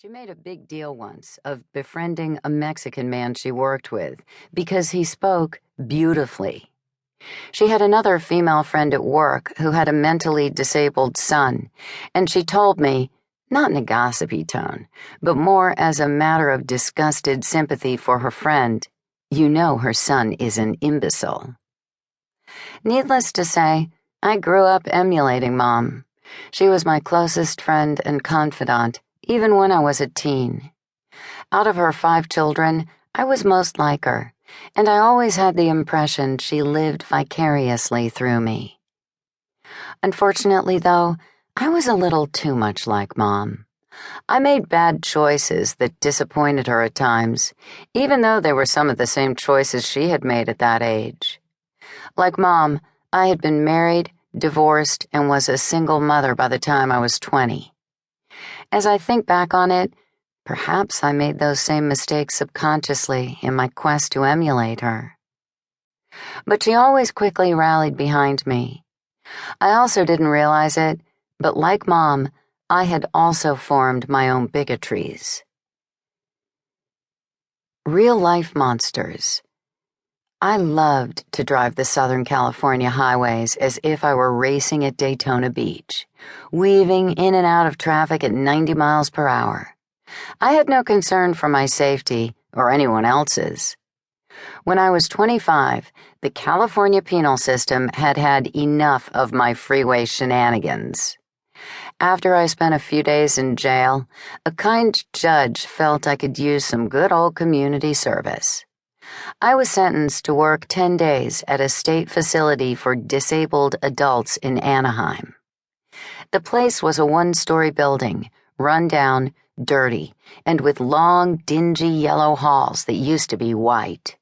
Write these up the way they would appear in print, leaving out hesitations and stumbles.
She made a big deal once of befriending a Mexican man she worked with because he spoke beautifully. She had another female friend at work who had a mentally disabled son, and she told me, not in a gossipy tone, but more as a matter of disgusted sympathy for her friend, "You know her son is an imbecile." Needless to say, I grew up emulating Mom. She was my closest friend and confidant, even when I was a teen. Out of her 5 children, I was most like her, and I always had the impression she lived vicariously through me. Unfortunately, though, I was a little too much like Mom. I made bad choices that disappointed her at times, even though they were some of the same choices she had made at that age. Like Mom, I had been married, divorced, and was a single mother by the time I was 20. As I think back on it, perhaps I made those same mistakes subconsciously in my quest to emulate her. But she always quickly rallied behind me. I also didn't realize it, but like Mom, I had also formed my own bigotries. Real-life monsters. I loved to drive the Southern California highways as if I were racing at Daytona Beach, weaving in and out of traffic at 90 miles per hour. I had no concern for my safety or anyone else's. When I was 25, the California penal system had had enough of my freeway shenanigans. After I spent a few days in jail, a kind judge felt I could use some good old community service. I was sentenced to work 10 days at a state facility for disabled adults in Anaheim. The place was a 1-story building, run down, dirty, and with long, dingy yellow halls that used to be white.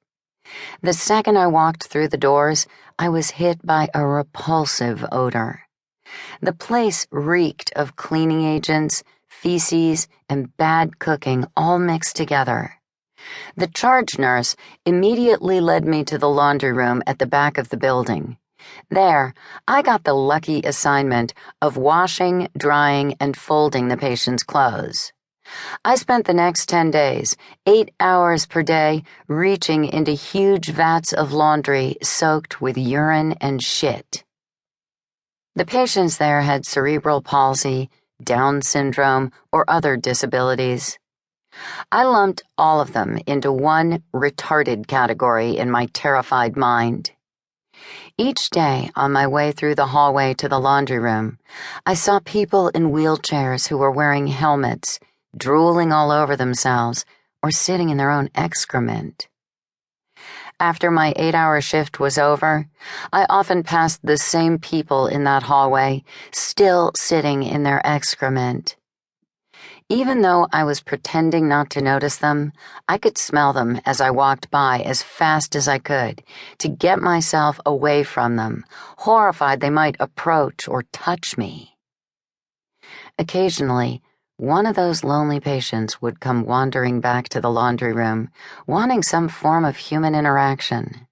The second I walked through the doors, I was hit by a repulsive odor. The place reeked of cleaning agents, feces, and bad cooking all mixed together. The charge nurse immediately led me to the laundry room at the back of the building. There, I got the lucky assignment of washing, drying, and folding the patient's clothes. I spent the next 10 days, 8 hours per day, reaching into huge vats of laundry soaked with urine and shit. The patients there had cerebral palsy, Down syndrome, or other disabilities. I lumped all of them into one retarded category in my terrified mind. Each day on my way through the hallway to the laundry room, I saw people in wheelchairs who were wearing helmets, drooling all over themselves, or sitting in their own excrement. After my 8-hour shift was over, I often passed the same people in that hallway, still sitting in their excrement. Even though I was pretending not to notice them, I could smell them as I walked by as fast as I could to get myself away from them, horrified they might approach or touch me. Occasionally, one of those lonely patients would come wandering back to the laundry room, wanting some form of human interaction.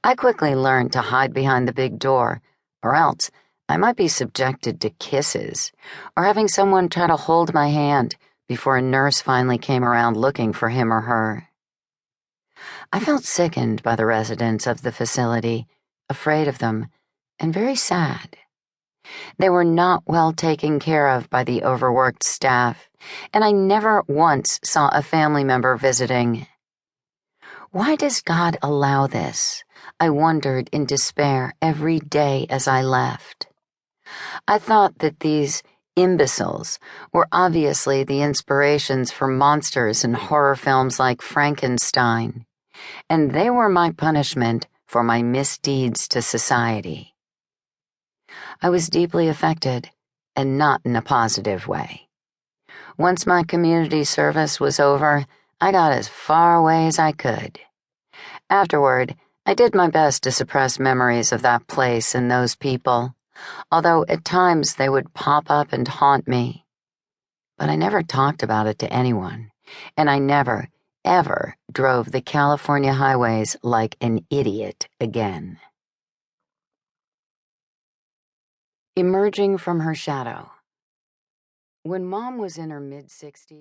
I quickly learned to hide behind the big door, or else I might be subjected to kisses, or having someone try to hold my hand before a nurse finally came around looking for him or her. I felt sickened by the residents of the facility, afraid of them, and very sad. They were not well taken care of by the overworked staff, and I never once saw a family member visiting. Why does God allow this? I wondered in despair every day as I left. I thought that these imbeciles were obviously the inspirations for monsters in horror films like Frankenstein, and they were my punishment for my misdeeds to society. I was deeply affected, and not in a positive way. Once my community service was over, I got as far away as I could. Afterward, I did my best to suppress memories of that place and those people, although at times they would pop up and haunt me. But I never talked about it to anyone, and I never, ever drove the California highways like an idiot again. Emerging from her shadow. When Mom was in her mid-60s,